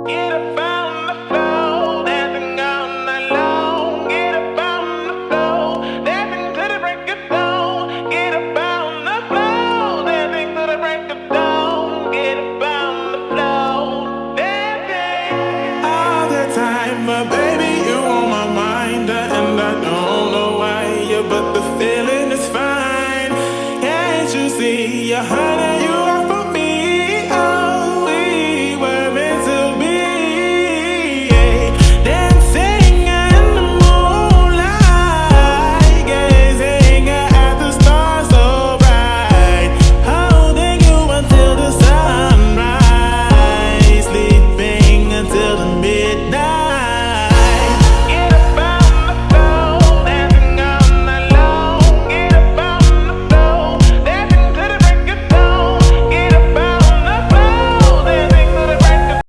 Get up on the floor, dancing all night long. Get up on the floor, dancing to the break of dawn. Get up on the floor, dancing to the break of dawn. Get up on the floor, dancing all the time, but baby you on my mind, and I don't know why, yeah, but the feeling is fine. Can't you see you're high?